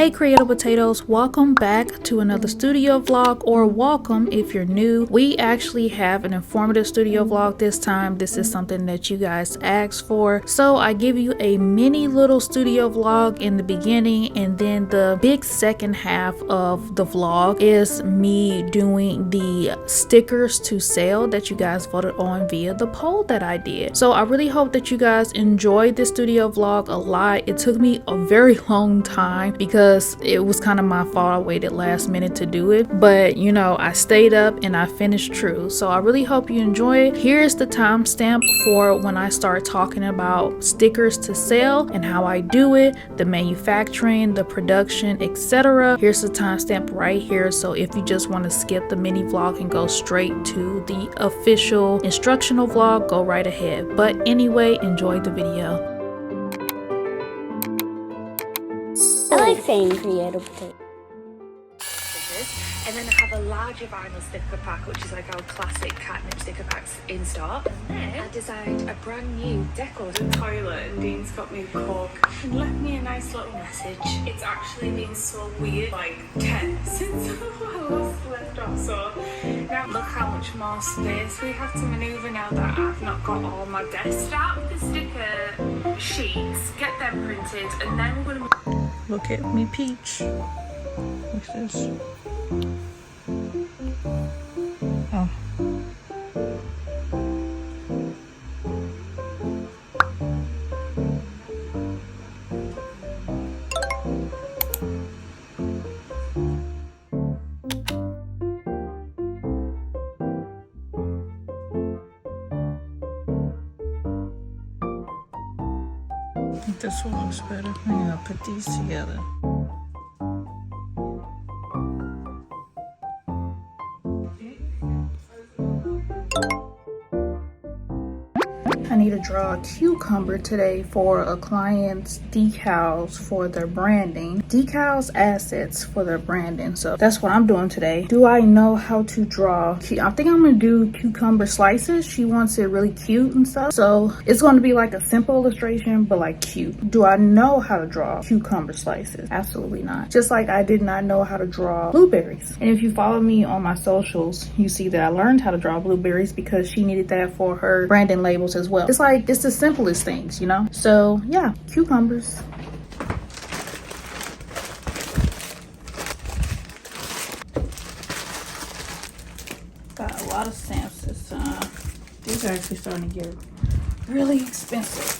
Hey Creative Potatoes, welcome back to another studio vlog, or welcome if you're new. We actually have an informative studio vlog this time. This is something that you guys asked for. So I give you a mini little studio vlog in the beginning, and then the big second half of the vlog is me doing the stickers to sale that you guys voted on via the poll that I did. So I really hope that you guys enjoyed this studio vlog a lot. It took me a very long time because it was kind of my fault. I waited last minute to do it, but you know, I stayed up and I finished true. So I really hope you enjoy it. Here's the timestamp for when I start talking about stickers to sell and how I do it, the manufacturing, the production, etc. Here's the timestamp right here. So if you just want to skip the mini vlog and go straight to the official instructional vlog, go right ahead. But anyway, enjoy the video. I like saying creative potato. And then I have a larger vinyl sticker pack, which is like our classic Katnipp sticker packs in stock. And then I designed a brand new decor toilet, and Dean's got me a cork and left me a nice little message. It's actually been so weird, like 10 since I last left off. So now look how much more space we have to maneuver now that I've not got all my desk. Start with the sticker sheets, get them printed, and then we're gonna Look at me peach. What's this? Oh. I think this one looks better. I'm gonna put these together. I need to draw a cucumber today for a client's decals for their branding. Decals assets for their branding. So that's what I'm doing today. Do I know how to draw? I think I'm gonna do cucumber slices. She wants it really cute and stuff. So it's gonna be like a simple illustration, but like cute. Do I know how to draw cucumber slices? Absolutely not. Just like I did not know how to draw blueberries. And if you follow me on my socials, you see that I learned how to draw blueberries because she needed that for her branding labels as well. It's like, it's the simplest things, you know? So yeah, cucumbers. Got a lot of stamps this time. These are actually starting to get really expensive.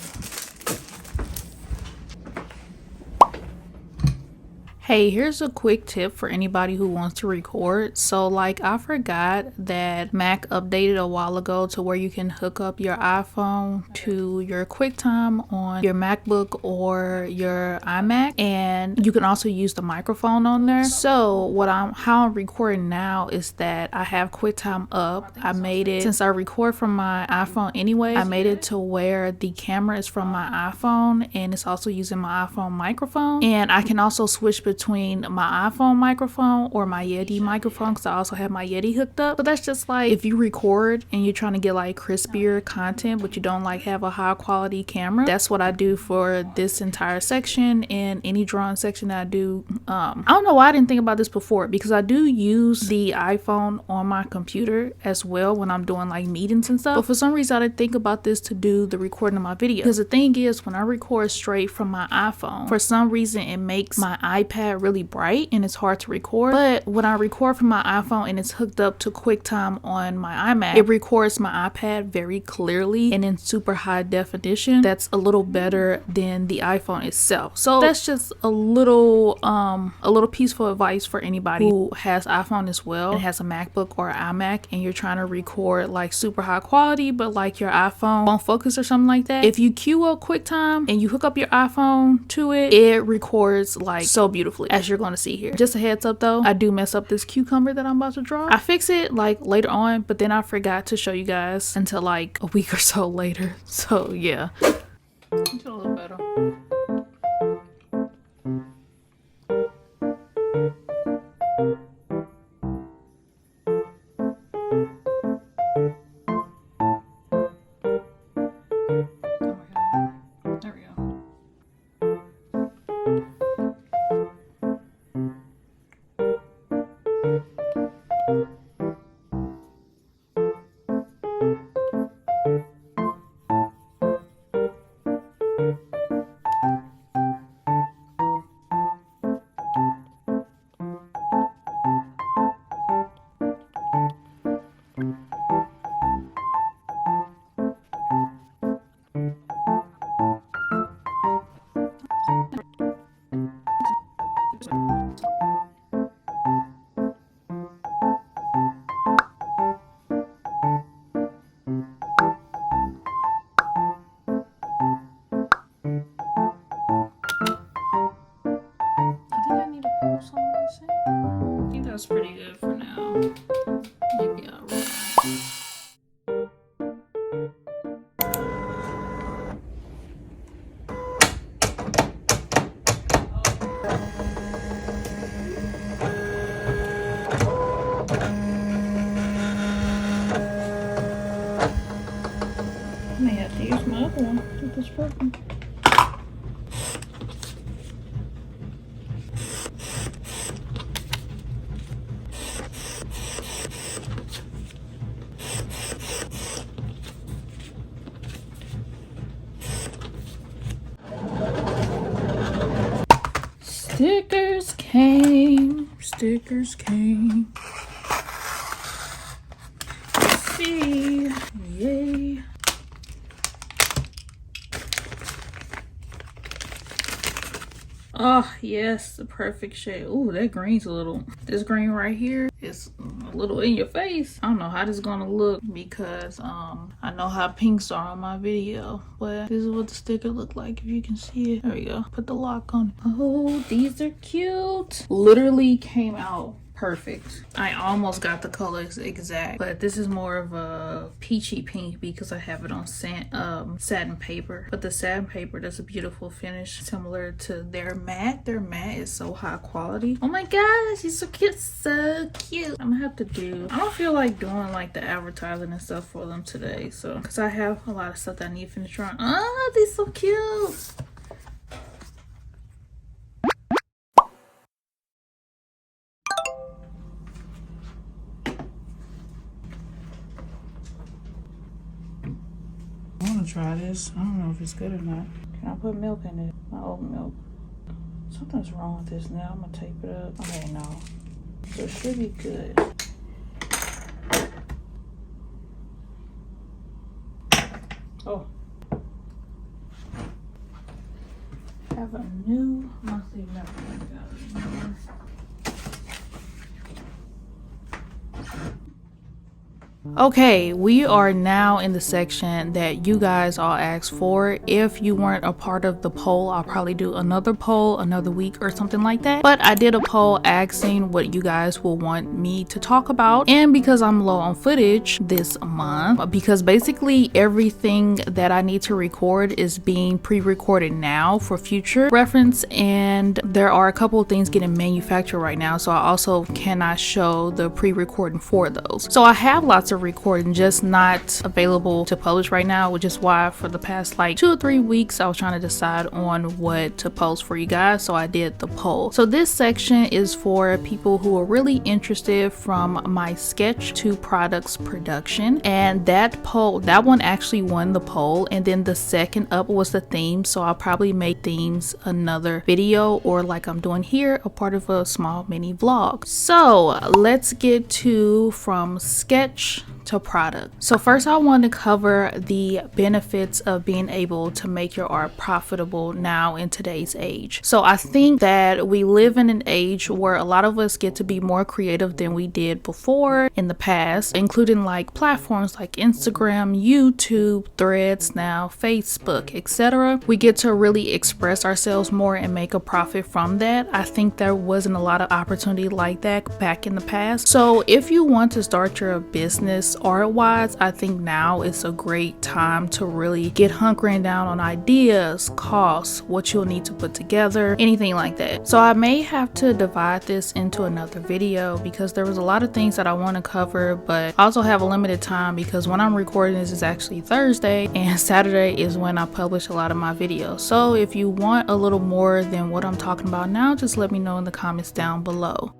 Hey, here's a quick tip for anybody who wants to record. So like, I forgot that Mac updated a while ago to where you can hook up your iPhone to your QuickTime on your MacBook or your iMac, and you can also use the microphone on there. So how I'm recording now is that I have QuickTime up. I made it, since I record from my iPhone anyway, I made it to where the camera is from my iPhone and it's also using my iPhone microphone, and I can also switch between my iPhone microphone or my Yeti microphone because I also have my Yeti hooked up. So that's just like, if you record and you're trying to get like crispier content but you don't like have a high quality camera, that's what I do for this entire section and any drawing section that I do. I don't know why I didn't think about this before, because I do use the iPhone on my computer as well when I'm doing like meetings and stuff, but for some reason I didn't think about this to do the recording of my video. Because the thing is, when I record straight from my iPhone, for some reason it makes my iPad really bright and it's hard to record. But when I record from my iPhone and it's hooked up to QuickTime on my iMac, it records my iPad very clearly and in super high definition. That's a little better than the iPhone itself. So that's just a little piece of advice for anybody who has iPhone as well and has a MacBook or iMac and you're trying to record like super high quality but like your iPhone won't focus or something like that. If you queue up QuickTime and you hook up your iPhone to it, it records like so beautifully, as you're going to see here. Just a heads up though, I do mess up this cucumber that I'm about to draw. I fix it like later on, but then I forgot to show you guys until like a week or so later. So yeah. Until a little better. There we go. I think that's pretty good for now. Maybe I'll I may have to use my other one with this purple. Stickers came. Stickers came. Let's see. Yay. Oh, yes, the perfect shade. Ooh, that green's a little, this green right here is a little in your face. I don't know how this is gonna look because I know how pinks are on my video, but this is what the sticker look like if you can see it. There we go. Put the lock on it. Oh, these are cute. Literally came out perfect. I almost got the colors exact, but this is more of a peachy pink because I have it on satin paper. But the satin paper does a beautiful finish similar to their matte. Their matte is so high quality. Oh my gosh, he's so cute. So cute. I'm gonna have to do, I don't feel like doing like the advertising and stuff for them today, so because I have a lot of stuff that I need to finish on. Oh, they're so cute. I want to try this. I don't know if it's good or not. Can I put milk in it? My oat milk. Something's wrong with this now. I'm gonna tape it up. Okay, no. So it should be good. Oh. Have a new monthly member. Okay, we are now in the section that you guys all asked for. If you weren't a part of the poll, I'll probably do another poll another week or something like that. But I did a poll asking what you guys will want me to talk about. And because I'm low on footage this month, because basically everything that I need to record is being pre-recorded now for future reference. And there are a couple of things getting manufactured right now. So I also cannot show the pre-recording for those. So I have lots of recording, just not available to publish right now, which is why for the past like 2 or 3 weeks I was trying to decide on what to post for you guys. So I did the poll. So this section is for people who are really interested from my sketch to products production, and that poll, that one actually won the poll. And then the second up was the theme, so I'll probably make themes another video, or like I'm doing here, a part of a small mini vlog. So let's get to from sketch to product. So first I want to cover the benefits of being able to make your art profitable now in today's age. So I think that we live in an age where a lot of us get to be more creative than we did before in the past, including like platforms like Instagram, YouTube, Threads, now Facebook, etc. We get to really express ourselves more and make a profit from that. I think there wasn't a lot of opportunity like that back in the past. So if you want to start your business art wise, I think now is a great time to really get hunkering down on ideas, costs, what you'll need to put together, anything like that. So I may have to divide this into another video because there was a lot of things that I want to cover, but I also have a limited time because when I'm recording this is actually Thursday and Saturday is when I publish a lot of my videos. So if you want a little more than what I'm talking about now, just let me know in the comments down below.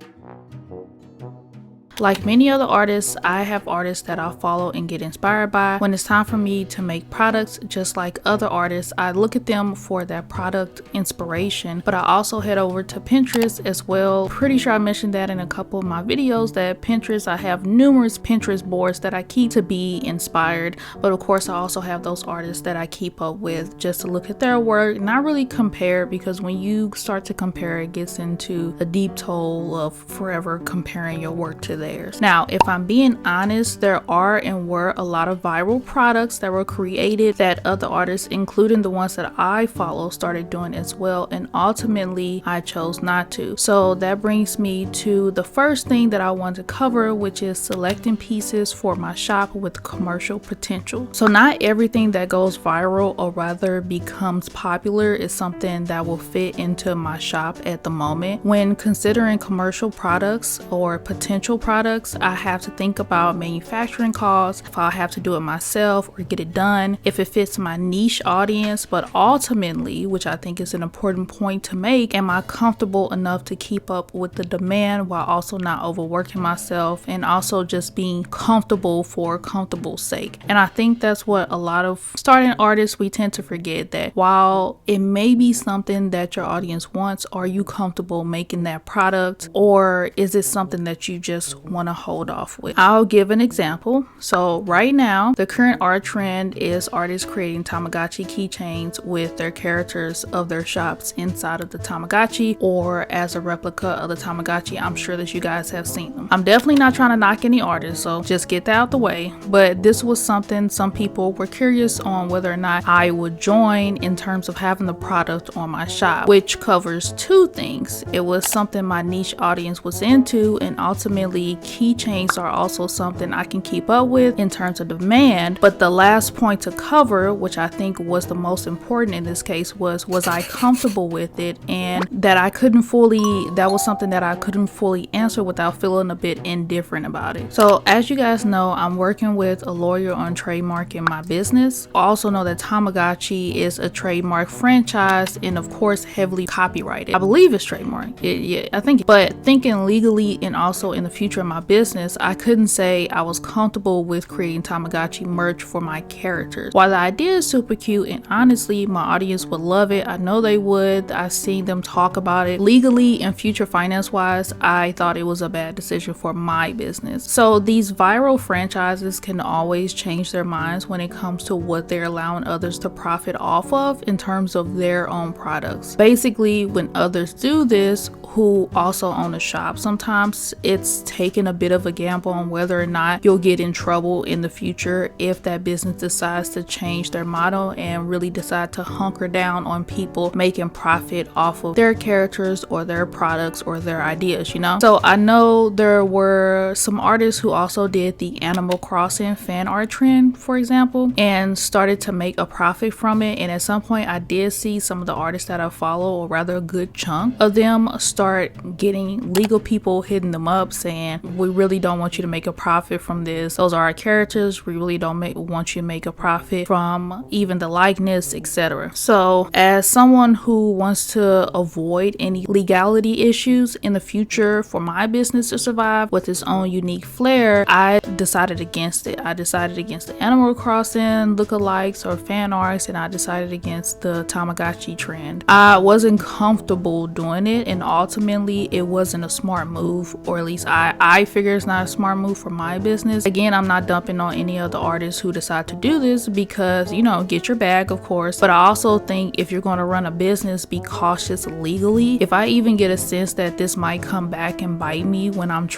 Like many other artists, I have artists that I follow and get inspired by. When it's time for me to make products, just like other artists, I look at them for that product inspiration, but I also head over to Pinterest as well. Pretty sure I mentioned that in a couple of my videos, that Pinterest, I have numerous Pinterest boards that I keep to be inspired, but of course I also have those artists that I keep up with just to look at their work, not really compare, because when you start to compare, it gets into a deep hole of forever comparing your work to theirs. Now, if I'm being honest, there are and were a lot of viral products that were created that other artists, including the ones that I follow, started doing as well, and ultimately I chose not to. So that brings me to the first thing that I want to cover, which is selecting pieces for my shop with commercial potential. So not everything that goes viral, or rather becomes popular, is something that will fit into my shop at the moment. When considering commercial products or potential products, I have to think about manufacturing costs, if I'll have to do it myself or get it done, if it fits my niche audience, but ultimately, which I think is an important point to make, am I comfortable enough to keep up with the demand while also not overworking myself, and also just being comfortable for comfortable's sake. And I think that's what a lot of starting artists, we tend to forget, that while it may be something that your audience wants, are you comfortable making that product, or is it something that you just want to hold off with? I'll give an example. So right now, the current art trend is artists creating Tamagotchi keychains with their characters of their shops inside of the Tamagotchi, or as a replica of the Tamagotchi. I'm sure that you guys have seen them. I'm definitely not trying to knock any artists, so just get that out the way, but this was something some people were curious on whether or not I would join in terms of having the product on my shop, which covers two things. It was something my niche audience was into, and ultimately keychains are also something I can keep up with in terms of demand. But the last point to cover, which I think was the most important in this case, was I comfortable with it, and that was something that I couldn't fully answer without feeling a bit indifferent about it. So as you guys know, I'm working with a lawyer on trademark in my business. I also know that Tamagotchi is a trademark franchise, and of course heavily copyrighted. I believe it's trademark. Yeah, I think. But thinking legally and also in the future of my business, I couldn't say I was comfortable with creating Tamagotchi merch for my characters. While the idea is super cute, and honestly my audience would love it, I know they would, I've seen them talk about it, legally and future finance wise, I thought it was a bad decision for my business. So these viral franchises can always change their minds when it comes to what they're allowing others to profit off of in terms of their own products. Basically, when others do this who also own a shop, sometimes it's taking a bit of a gamble on whether or not you'll get in trouble in the future if that business decides to change their motto and really decide to hunker down on people making profit off of their characters or their products or their ideas, you know? So I know there were some artists who also did the Animal Crossing fan art trend, for example, and started to make a profit from it. And at some point I did see some of the artists that I follow, or rather a good chunk of them, start getting legal people hitting them up saying, we really don't want you to make a profit from this. Those are our characters. We really don't want you to make a profit from even the likeness, etc. So as someone who wants to avoid any legality issues in the future for my business to survive with its own unique flair, I decided against it. I decided against the Animal Crossing lookalikes or fan arts, and I decided against the Tamagotchi trend. I wasn't comfortable doing it, and ultimately it wasn't a smart move, or at least I figure it's not a smart move for my business. Again, I'm not dumping on any other artists who decide to do this, because, you know, get your bag, of course, but I also think if you're going to run a business, be cautious legally. If I even get a sense that this might come back and bite me when I'm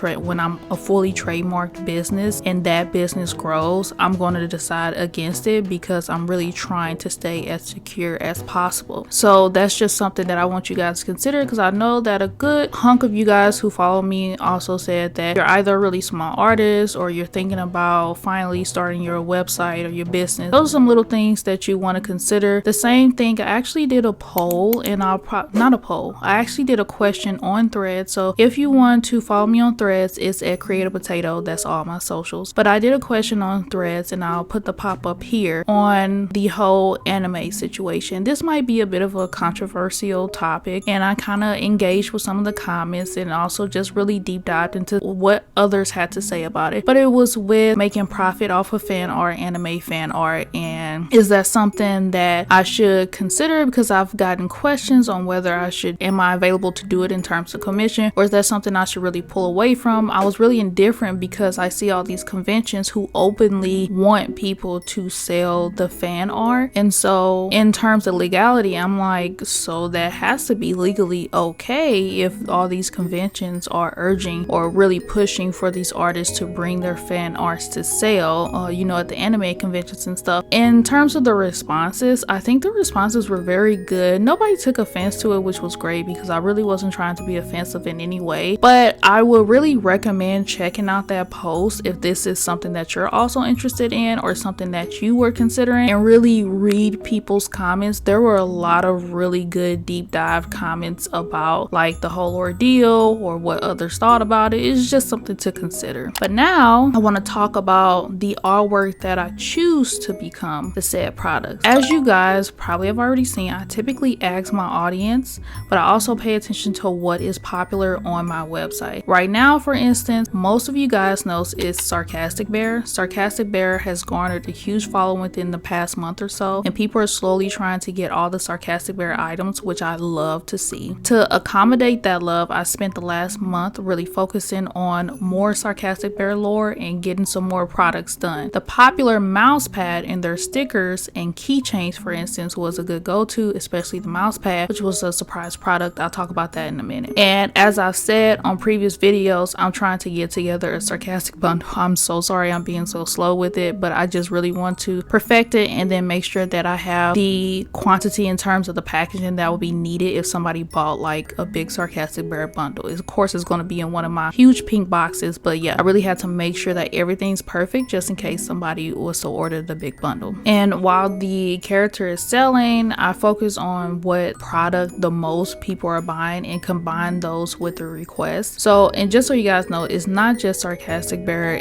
a fully trademarked business and that business grows, I'm going to decide against it, because I'm really trying to stay as secure as possible. So that's just something that I want you guys to consider, because I know that a good hunk of you guys who follow me also said that you're either a really small artist or you're thinking about finally starting your website or your business. Those are some little things that you want to consider. The same thing, I actually did a poll, and I actually did a question on Threads. So if you want to follow me on Threads, it's at createopotatoe. That's all my socials. But I did a question on Threads, and I'll put the pop-up here, on the whole anime situation. This might be a bit of a controversial topic, and I kind of engaged engaged with some of the comments and also just really deep dived into what others had to say about it. But it was with making profit off of fan art, anime fan art, and is that something that I should consider, because I've gotten questions on whether am I available to do it in terms of commission, or is that something I should really pull away from? I was really indifferent because I see all these conventions who openly want people to sell the fan art, and so in terms of legality, I'm like, so that has to be legally okay if all these conventions are urging or really pushing for these artists to bring their fan arts to sale, you know, at the anime conventions and stuff. In terms of the responses, I think the responses were very good. Nobody took offense to it, which was great because I really wasn't trying to be offensive in any way. But I would really recommend checking out that post if this is something that you're also interested in or something that you were considering, and really read people's comments. There were a lot of really good deep dive comments about like the whole ordeal or what others thought about it. It's just something to consider. But now I want to talk about the artwork that I choose to become the said products. As you guys probably have already seen, I typically ask my audience, but I also pay attention to what is popular on my website. Right now, for instance, most of you guys know is Sarcastic Bear. Sarcastic Bear has garnered a huge following within the past month or so, and people are slowly trying to get all the Sarcastic Bear items, which I love to see. To accommodate that love, I spent the last month really focusing on more Sarcastic Bear lore and getting some more products done. The popular mouse pad and their stickers and keychains, for instance, was a good go-to, especially the mouse pad, which was a surprise product. I'll talk about that in a minute. And as I've said on previous videos, I'm trying to get together a Sarcastic bundle. I'm so sorry I'm being so slow with it, but I just really want to perfect it and then make sure that I have the quantity in terms of the packaging that will be needed if somebody bought like a big Sarcastic Bear bundle. Of course, it's going to be in one of my huge pink boxes, but yeah, I really had to make sure that everything's perfect just in case somebody was to order the big bundle. And while the character is selling, I focus on what product the most people are buying and combine those with the request. So, and just so you guys know, it's not just Sarcastic Bear.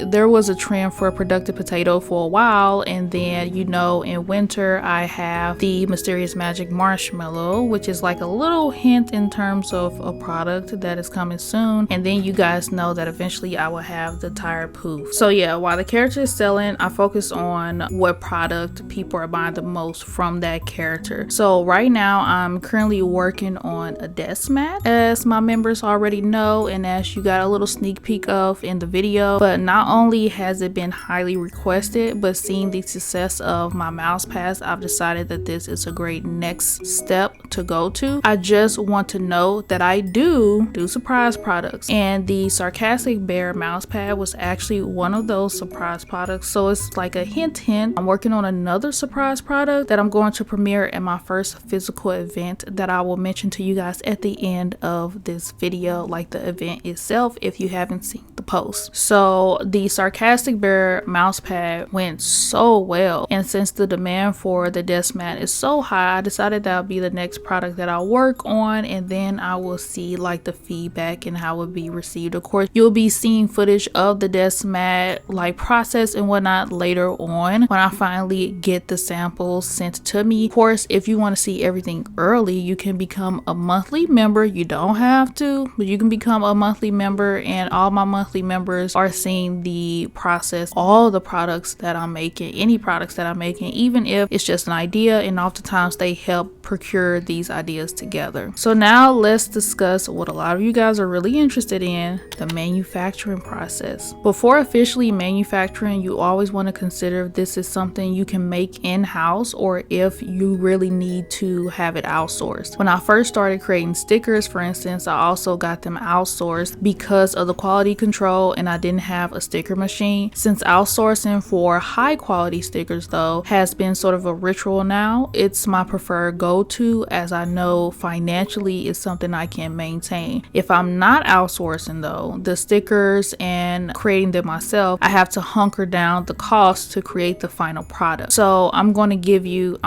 There was a trend for Productive Potato for a while, and then, you know, in winter I have the Mysterious Magic Marshmallow, which is like a little hint in terms of a product that is coming soon, and then you guys know that eventually I will have the Tired Poof. So yeah, while the character is selling, I focus on what product people are buying the most from that character. So right now I'm currently working on a desk mat, as my members already know and as you got a little sneak peek of in the video. But not only has it been highly requested, but seeing the success of my mouse pads, I've decided that this is a great next step to go to. I just want to note that I do surprise products, and the Sarcastic Bear mouse pad was actually one of those surprise products. So it's like a hint. I'm working on another surprise product that I'm going to premiere at my first physical event that I will mention to you guys at the end of this video, like the event itself, if you haven't seen the post. So the Sarcastic Bear mouse pad went so well, and since the demand for the desk mat is so high, I decided that would be the next product that I'll work on, and then I will see like the feedback and how it will be received. Of course, you'll be seeing footage of the desk mat like process and whatnot later on when I finally get the samples sent to me. Of course, if you want to see everything early, you can become a monthly member. You don't have to, but you can become a monthly member, and all my monthly members are seeing the process, all the products that I'm making, any products that I'm making, even if it's just an idea, and oftentimes they help procure these ideas together. So now let's discuss what a lot of you guys are really interested in, the manufacturing process. Before officially manufacturing, you always want to consider if this is something you can make in-house or if you really need to have it outsourced. When I first started creating stickers, for instance, I also got them outsourced because of the quality control, and I didn't have a sticker machine. Since outsourcing for high quality stickers though has been sort of a ritual now, it's my preferred go-to, as I know financially it's something I can maintain. If I'm not outsourcing though, the stickers and creating them myself, I have to hunker down the cost to create the final product. So I'm going to give you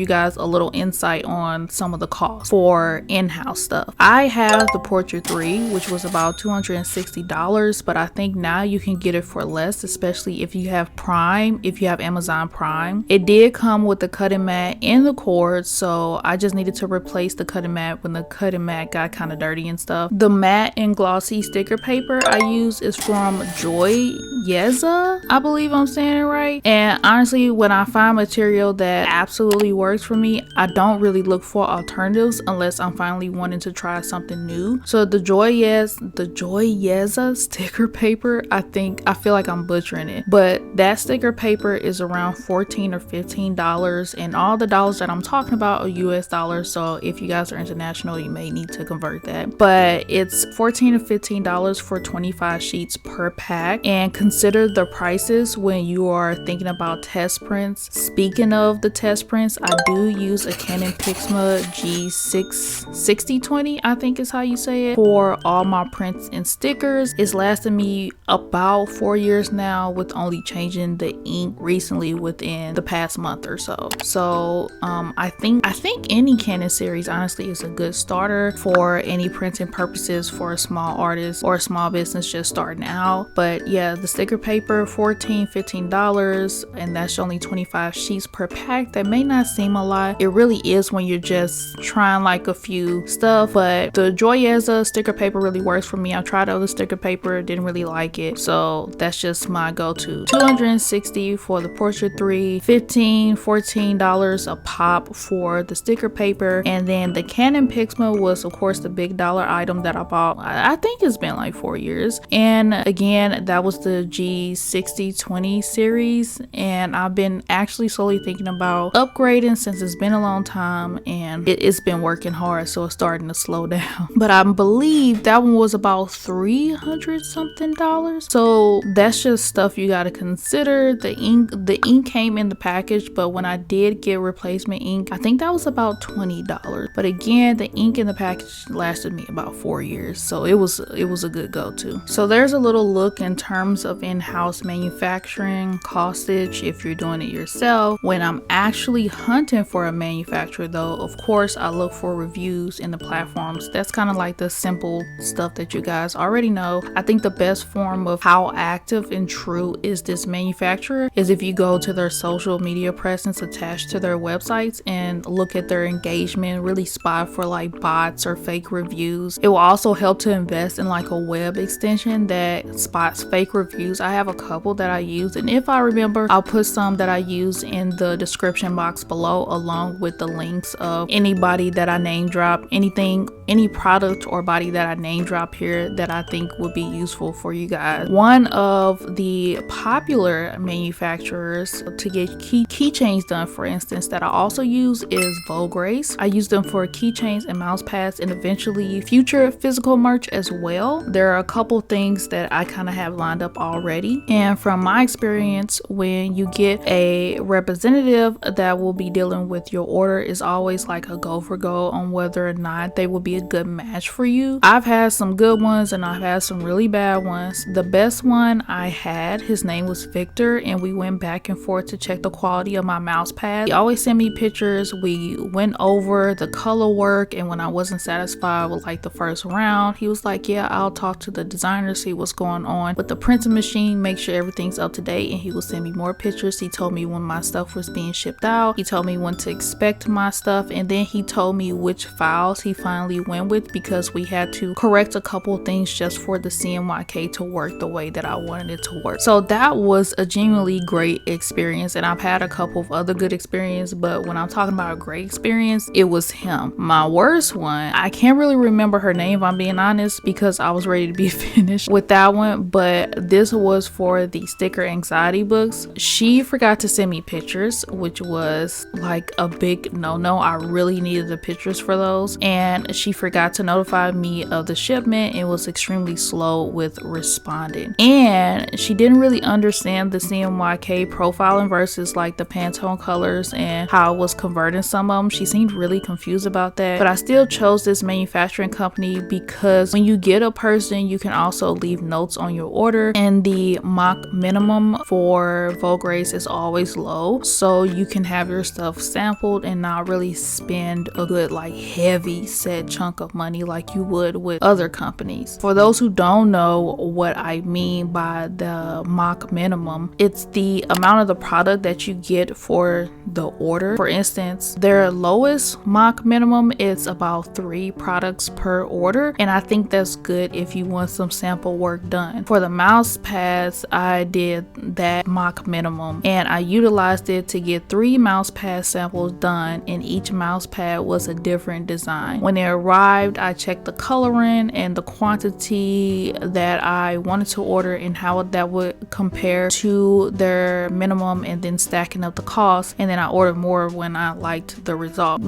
guys a little insight on some of the costs for in-house stuff. I have the Portrait 3, which was about $260, but I think now you can get it for less, especially if you have Prime, if you have Amazon Prime. It did come with the cutting mat and the cord, so I just needed to replace the cutting mat when the cutting matte got kind of dirty and stuff. The matte and glossy sticker paper I use is from JOYEZA, I believe I'm saying it right. And honestly, when I find material that absolutely works for me, I don't really look for alternatives unless I'm finally wanting to try something new. So the JOYEZA sticker paper, I feel like I'm butchering it, but that sticker paper is around $14 or $15, and all the dollars that I'm talking about are US dollars. So if you guys are international, you may need to convert that, but it's $14 to $15 for 25 sheets per pack. And consider the prices when you are thinking about test prints. Speaking of the test prints, I do use a Canon Pixma G6020, I think is how you say it, for all my prints and stickers. It's lasted me about 4 years now, with only changing the ink recently within the past month or so. So I think any Canon series honestly is a good starter for any printing purposes for a small artist or a small business just starting out. But yeah, the sticker paper, $14-15, and that's only 25 sheets per pack. That may not seem a lot, it really is when you're just trying like a few stuff, but the JOYEZA sticker paper really works for me. I've tried other sticker paper, didn't really like it, so that's just my go-to. $260 for the Portrait 3, $14 a pop for the sticker paper. And then the Canon Pixma was of course the big dollar item that I bought. I think it's been like 4 years, and again that was the G6020 series, and I've been actually slowly thinking about upgrading since it's been a long time and it's been working hard, so it's starting to slow down. But I believe that one was about $300 something. So that's just stuff you got to consider. The ink came in the package, but when I did get replacement ink, I think that was about $20. But again, the ink in the package lasted me about 4 years, so it was a good go-to. So there's a little look in terms of in-house manufacturing, costage if you're doing it yourself. When I'm actually hunting for a manufacturer though, of course I look for reviews in the platforms. That's kind of like the simple stuff that you guys already know. I think the best form of how active and true is this manufacturer is if you go to their social media presence attached to their websites and look at their engagement, really spot for like bots or fake reviews. It will also help to invest in like a web extension that spots fake reviews. I have a couple that I use, and if I remember, I'll put some that I use in the description box below, along with the links of anybody that I name drop, any product or body that I name drop here that I think would be useful for you guys. One of the popular manufacturers to get keychains done, for instance, that I also use is Vograce. I use them for keychains and mouse pads and eventually future physical merch as well. There are a couple things that I kind of have lined up already, and from my experience, when you get a representative that will be dealing with your order, is always like a go for go on whether or not they will be a good match for you. I've had some good ones and I've had some really bad ones. The best one I had, his name was Victor, and we went back and forth to check the quality of my mouse pad. He always sent me pictures, we went over the color work, and when I wasn't satisfied with like the first round, he was like, yeah, I'll talk to the designer, see what's going on with the printing machine, make sure everything's up to date, and he will send me more pictures. He told me when my stuff was being shipped out, he told me when to expect my stuff, and then he told me which files he finally went with, because we had to correct a couple things just for the CMYK to work the way that I wanted it to work. So that was a genuinely great experience, and I've had a couple of other good experiences, but when I'm talking about a great experience, it was him. My worst one, I can't really remember her name if I'm being honest, because I was ready to be finished with that one, but this was for the sticker anxiety books. She forgot to send me pictures, which was like a big no-no. I really needed the pictures for those, and she forgot to notify me of the shipment. It was extremely slow with responding, and she didn't really understand the CMYK profiling versus like the Pantone colors and how it was converting some of them. She seemed really confused about that, but I still chose this manufacturing company because when you get a person, you can also leave notes on your order, and the mock minimum for Vograce is always low, so you can have your stuff sampled and not really spend a good like heavy set chunk of money like you would with other companies. For those who don't know what I mean by the mock minimum, it's the amount of the product that you get for the order. For instance, their lowest mock minimum is about 3 products per order, and I think that's good if you want some sample work done. For the mouse pads, I did that mock minimum, and I utilized it to get 3 mouse pad samples done, and each mouse pad was a different design. When they arrived, I checked the coloring and the quantity that I wanted to order and how that would compare to their minimum, and then stacking up the cost, and then I ordered more when I liked the result.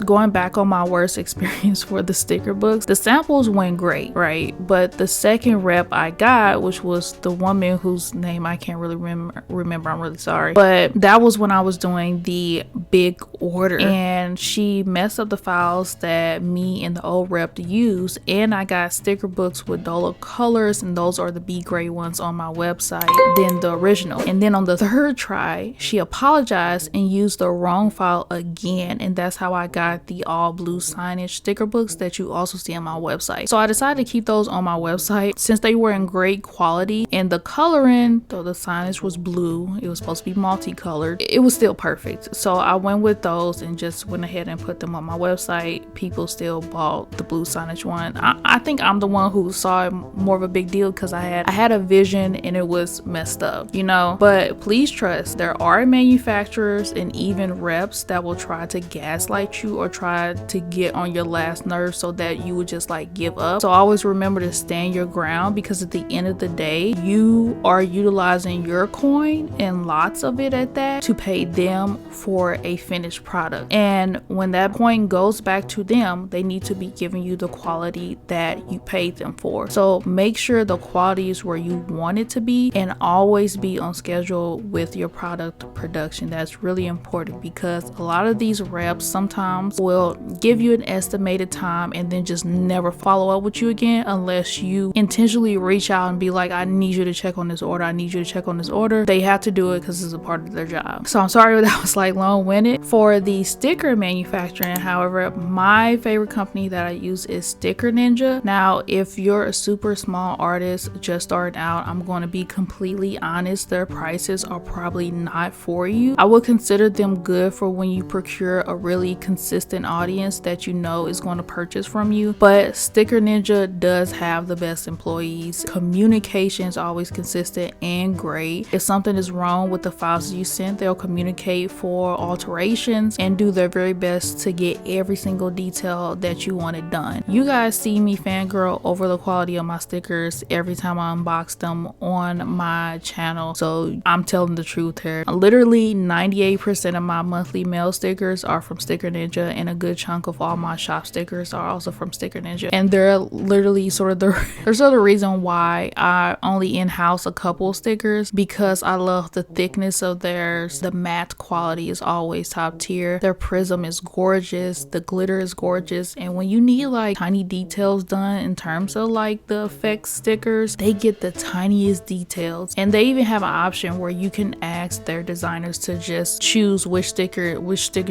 Going back on my worst experience for the sticker books, the samples went great, right? But the second rep I got, which was the woman whose name I can't really remember, I'm really sorry, but that was when I was doing the big order, and she messed up the files that me and the old rep used, and I got sticker books with duller colors, and those are the B grade ones on my website than the original. And then on the third try, she apologized and used the wrong file again, and that's how I got the all blue signage sticker books that you also see on my website. So I decided to keep those on my website since they were in great quality, and the coloring, though the signage was blue, it was supposed to be multicolored, it was still perfect. So I went with those and just went ahead and put them on my website. People still bought the blue signage one. I think I'm the one who saw it more of a big deal because I had a vision and it was messed up, you know. But please trust, there are manufacturers and even reps that will try to gaslight you or try to get on your last nerve so that you would just like give up. So always remember to stand your ground, because at the end of the day, you are utilizing your coin, and lots of it at that, to pay them for a finished product. And when that coin goes back to them, they need to be giving you the quality that you paid them for. So make sure the quality is where you want it to be, and always be on schedule with your product production. That's really important, because a lot of these reps sometimes will give you an estimated time and then just never follow up with you again unless you intentionally reach out and be like, I need you to check on this order, I need you to check on this order. They have to do it because it's a part of their job. So I'm sorry that was like long-winded. For the sticker manufacturing, however, my favorite company that I use is Sticker Ninja. Now, if you're a super small artist just starting out, I'm going to be completely honest, their prices are probably not for you. I would consider them good for when you procure a really consistent audience that you know is going to purchase from you, but Sticker Ninja does have the best employees. Communication is always consistent and great. If something is wrong with the files you sent, they'll communicate for alterations and do their very best to get every single detail that you wanted done. You guys see me fangirl over the quality of my stickers every time I unbox them on my channel, so I'm telling the truth here. Literally 98% of my monthly mail stickers are from Sticker Ninja, and a good chunk of all my shop stickers are also from Sticker Ninja, and they're literally sort of the reason why I only in-house a couple stickers, because I love the thickness of theirs. The matte quality is always top tier. Their prism is gorgeous, the glitter is gorgeous, and when you need like tiny details done in terms of like the effects stickers, they get the tiniest details. And they even have an option where you can ask their designers to just choose which sticker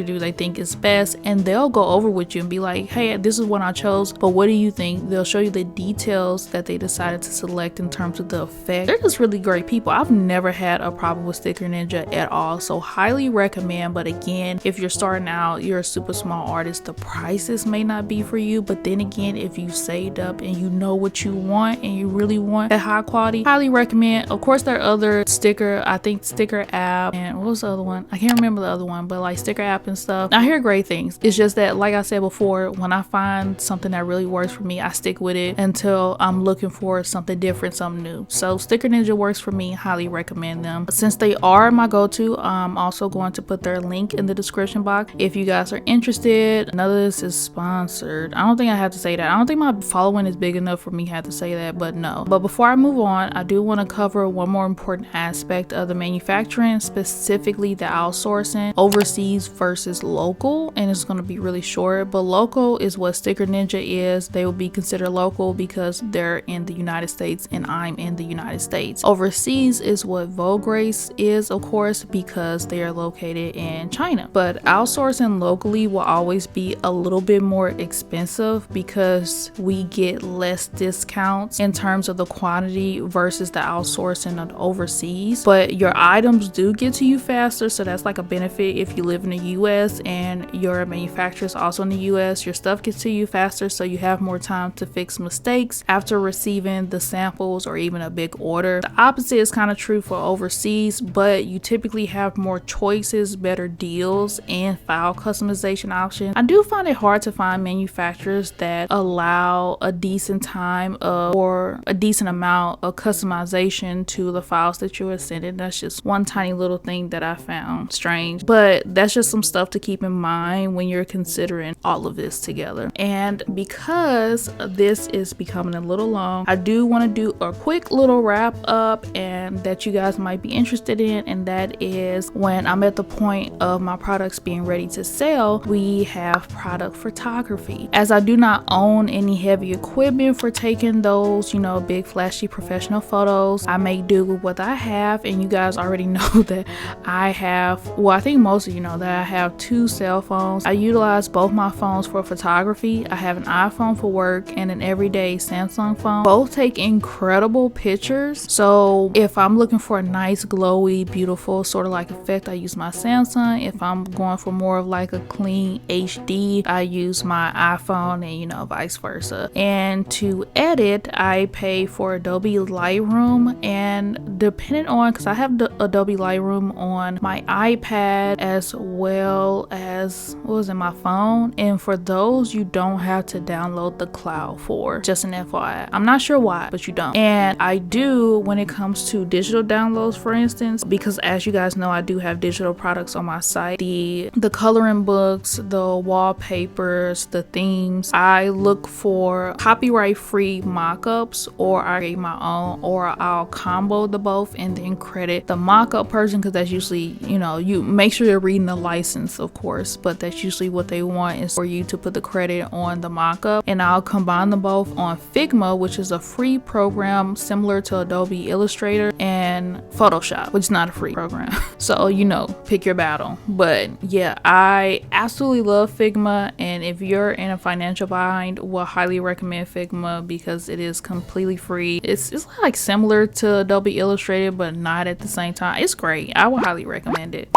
do they think is best, and they'll go over with you and be like, hey, this is what I chose, but what do you think? They'll show you the details that they decided to select in terms of the effect. They're just really great people. I've never had a problem with Sticker Ninja at all, so highly recommend. But again, if you're starting out, you're a super small artist, the prices may not be for you, but then again, if you saved up and you know what you want and you really want that high quality, highly recommend. Of course, there are other sticker, I think Sticker App, and what was the other one? I can't remember the other one, but like Sticker App and stuff. I hear great things. It's just that, like I said before, when I find something that really works for me, I stick with it until I'm looking for something different, something new. So Sticker Ninja works for me, highly recommend them. Since they are my go-to, I'm also going to put their link in the description box if you guys are interested. None of this is sponsored. I don't think I have to say that. I don't think my following is big enough for me to have to say that, but no. But before I move on, I do want to cover one more important aspect of the manufacturing, specifically the outsourcing, overseas versus local, and it's going to be really short. But local is what Sticker Ninja is. They will be considered local because they're in the United States and I'm in the United States. Overseas is what Vograce is, of course, because they are located in China. But outsourcing locally will always be a little bit more expensive because we get less discounts in terms of the quantity versus the outsourcing of the overseas. But your items do get to you faster, so that's like a benefit if you live in the US and your manufacturer is also in the US, your stuff gets to you faster, so you have more time to fix mistakes after receiving the samples or even a big order. The opposite is kind of true for overseas, but you typically have more choices, better deals, and file customization options. I do find it hard to find manufacturers that allow a decent time of or a decent amount of customization to the files that you are sending. That's just one tiny little thing that I found strange, but that's just some stuff to keep in mind when you're considering all of this together. And because this is becoming a little long, I do want to do a quick little wrap up and that you guys might be interested in, and that is when I'm at the point of my products being ready to sell, we have product photography. As I do not own any heavy equipment for taking those, you know, big flashy professional photos, I make do with what I have. And you guys already know that I have, well, I think most of you know that I have 2 cell phones. I utilize both my phones for photography. I have an iPhone for work and an everyday Samsung phone. Both take incredible pictures. So if I'm looking for a nice glowy beautiful sort of like effect, I use my Samsung. If I'm going for more of like a clean HD, I use my iPhone, and you know, vice versa. And to edit, I pay for Adobe Lightroom, and depending on, because I have the Adobe Lightroom on my iPad as well as what was in my phone, and for those you don't have to download the cloud for, just an FYI. I'm not sure why, but you don't. And I do when it comes to digital downloads, for instance, because as you guys know, I do have digital products on my site, the coloring books, the wallpapers, the themes. I look for copyright free mock-ups, or I create my own, or I'll combo the both and then credit the mock-up person, because that's usually, you know, you make sure you're reading the license, of course, but that's usually what they want, is for you to put the credit on the mock-up. And I'll combine them both on Figma, which is a free program similar to Adobe Illustrator, and Photoshop, which is not a free program. So, you know, pick your battle. But yeah, I absolutely love Figma, and if you're in a financial bind, will highly recommend Figma because it is completely free. It's like similar to Adobe Illustrator, but not at the same time. It's great. I would highly recommend it.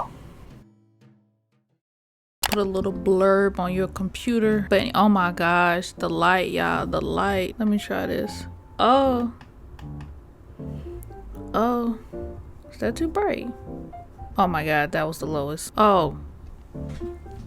Put a little blurb on your computer, but oh my gosh, the light, y'all, the light. Let me try this. Oh, is that too bright? Oh my god, that was the lowest.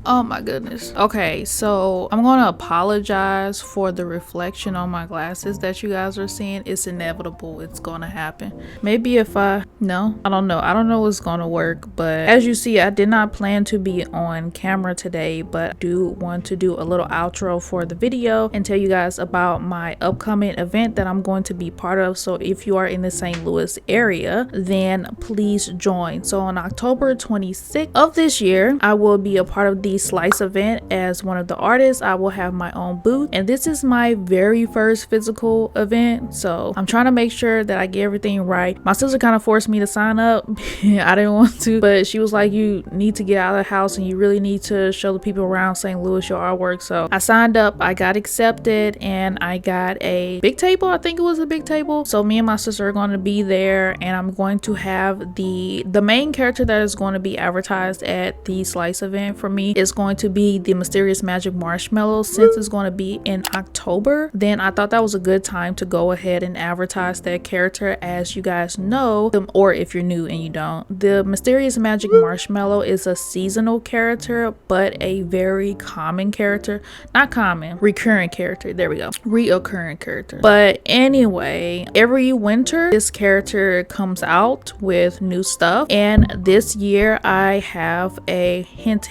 Oh my goodness. Okay, so I'm gonna apologize for the reflection on my glasses that you guys are seeing. It's inevitable, it's gonna happen. Maybe if I don't know what's gonna work, but as you see, I did not plan to be on camera today, but I do want to do a little outro for the video and tell you guys about my upcoming event that I'm going to be part of. So if you are in the St. Louis area, then please join. So on October 26th of this year, I will be a part of the Slice event as one of the artists. I will have my own booth, and this is my very first physical event, so I'm trying to make sure that I get everything right. My sister kind of forced me to sign up. I didn't want to, but she was like, you need to get out of the house and you really need to show the people around St. Louis your artwork. So I signed up, I got accepted, and I got a big table. I think it was a big table. So me and my sister are going to be there, and I'm going to have the main character that is going to be advertised at the Slice event for me is going to be the Mysterious Magic Marshmallow. Since it's going to be in October, then I thought that was a good time to go ahead and advertise that character. As you guys know, or if you're new and you don't, the Mysterious Magic Marshmallow is a seasonal character, but a very common character. Not common, recurring character. There we go, reoccurring character. But anyway, every winter this character comes out with new stuff, and this year I have a hint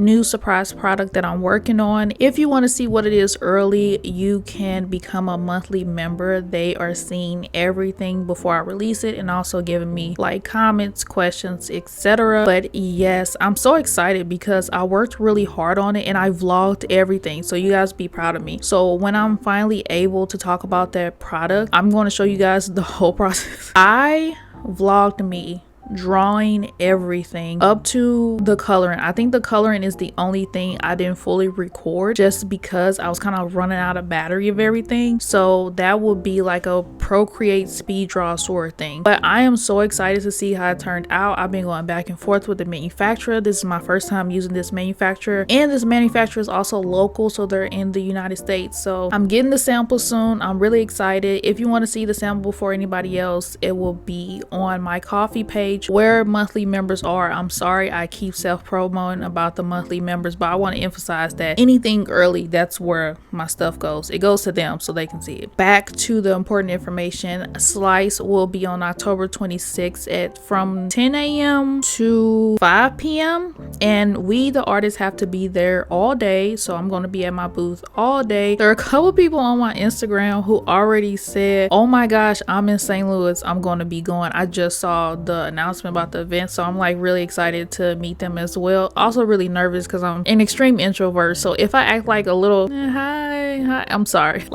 new surprise product that I'm working on. If you want to see what it is early, you can become a monthly member. They are seeing everything before I release it, and also giving me like comments, questions, etc. But yes, I'm so excited because I worked really hard on it and I vlogged everything, so you guys be proud of me. So when I'm finally able to talk about that product, I'm going to show you guys the whole process. I vlogged me drawing everything up to the coloring. I think the coloring is the only thing I didn't fully record just because I was kind of running out of battery of everything. So that would be like a Procreate speed draw sword thing. But I am so excited to see how it turned out. I've been going back and forth with the manufacturer. This is my first time using this manufacturer, and this manufacturer is also local, so they're in the United States. So I'm getting the sample soon. I'm really excited. If you want to see the sample before anybody else, it will be on my Ko-fi page where monthly members are. I'm sorry I keep self-promoting about the monthly members, but I want to emphasize that anything early, that's where my stuff goes. It goes to them so they can see it. Back to the important information. Slice will be on October 26th from 10 a.m. to 5 p.m. and we, the artists, have to be there all day. So I'm going to be at my booth all day. There are a couple people on my Instagram who already said, oh my gosh, I'm in St. Louis, I'm going to be going. I just saw the announcement about the event, so I'm like really excited to meet them as well. Also really nervous because I'm an extreme introvert, so if I act like a little hi, I'm sorry.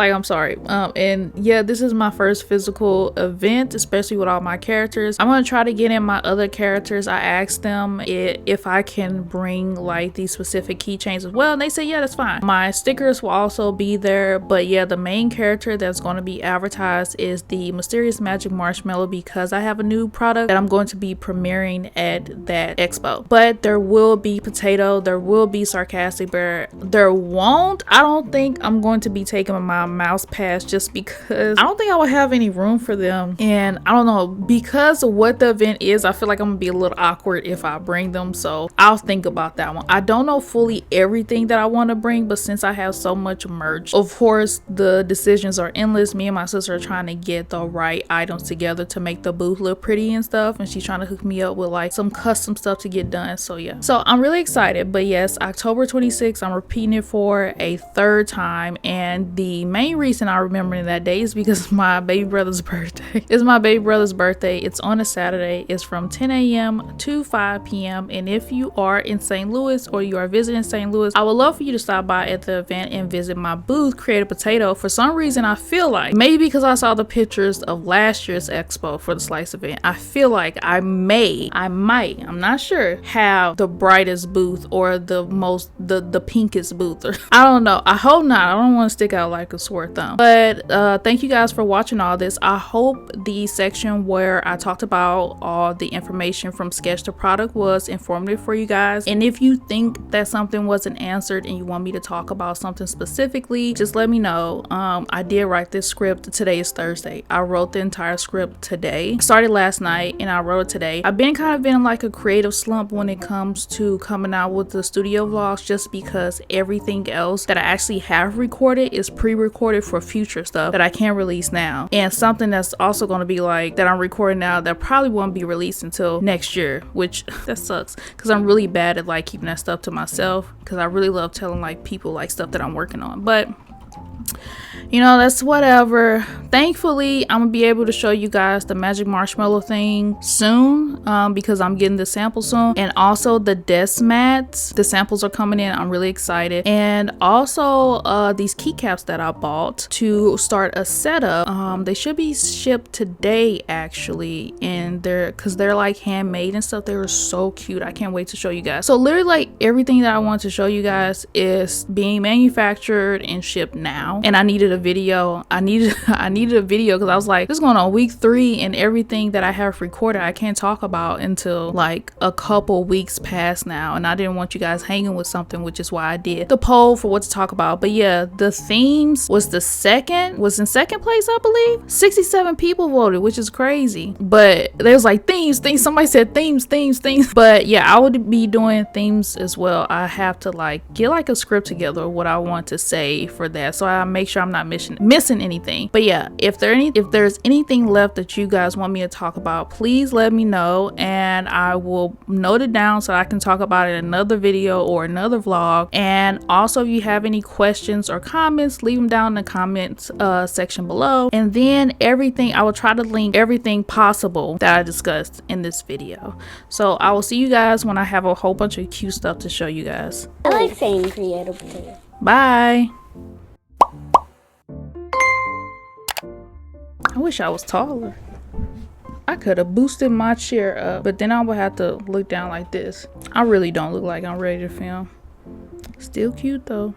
And yeah, this is my first physical event, especially with all my characters. I'm gonna try to get in my other characters. I asked them if I can bring like these specific keychains as well, and they said yeah, that's fine. My stickers will also be there, but yeah, the main character that's going to be advertised is the Mysterious Magic Marshmallow, because I have a new product that I'm going to be premiering at that expo. But there will be Potato, there will be Sarcastic Bear, there won't, I don't think I'm going to be taking my mouse pads, just because I don't think I will have any room for them, and I don't know, because of what the event is, I feel like I'm gonna be a little awkward if I bring them, so I'll think about that one. I don't know fully everything that I want to bring, but since I have so much merch, of course the decisions are endless. Me and my sister are trying to get the right items together to make the booth look pretty and stuff, and she's trying to hook me up with like some custom stuff to get done. So yeah, so I'm really excited. But yes, October 26th, I'm repeating it for a third time, and the main reason I remember that day is because it's my baby brother's birthday. It's my baby brother's birthday. It's on a Saturday. It's from 10 a.m. to 5 p.m. and if you are in St. Louis or you are visiting St. Louis, I would love for you to stop by at the event and visit my booth, Createopotatoe. For some reason, I feel like, maybe because I saw the pictures of last year's expo for the Slice event, I feel like I might, I'm not sure, have the brightest booth or the pinkest booth, or I don't know. I hope not. I don't want to stick out like a sore thumb. But thank you guys for watching all this. I hope the section where I talked about all the information from sketch to product was informative for you guys, and if you think that something wasn't answered and you want me to talk about something specifically, just let me know. I did write this script. Today is Thursday. I wrote the entire script today. I started last night and I wrote it today. I've been kind of in like a creative slump when it comes to coming out with the studio vlogs, just because everything else that I actually have recorded is pre-recorded for future stuff that I can't release now, and something that's also going to be like that I'm recording now that probably won't be released until next year, which that sucks because I'm really bad at like keeping that stuff to myself, because I really love telling like people like stuff that I'm working on. But you know, that's whatever. Thankfully, I'm gonna be able to show you guys the magic marshmallow thing soon, because I'm getting the sample soon, and also the desk mats, the samples are coming in. I'm really excited. And also these keycaps that I bought to start a setup, they should be shipped today actually, and they're like handmade and stuff. They were so cute. I can't wait to show you guys. So literally like everything that I want to show you guys is being manufactured and shipped now, and I needed a video. I needed a video because I was like, this is going on week 3 and everything that I have recorded I can't talk about until like a couple weeks past now, and I didn't want you guys hanging with something, which is why I did the poll for what to talk about. But yeah, the themes was in second place, I believe. 67 people voted, which is crazy. But there's like themes, somebody said themes. But yeah, I would be doing themes as well. I have to like get like a script together of what I want to say for that, so I make sure I'm not missing anything. But yeah, if there's anything left that you guys want me to talk about, please let me know and I will note it down so I can talk about it in another video or another vlog. And also, if you have any questions or comments, leave them down in the comments section below, and then I will try to link everything possible that I discussed in this video. So I will see you guys when I have a whole bunch of cute stuff to show you guys. I like saying createopotatoe. Bye. I wish I was taller. I could have boosted my chair up, but then I would have to look down like this. I really don't look like I'm ready to film. Still cute though.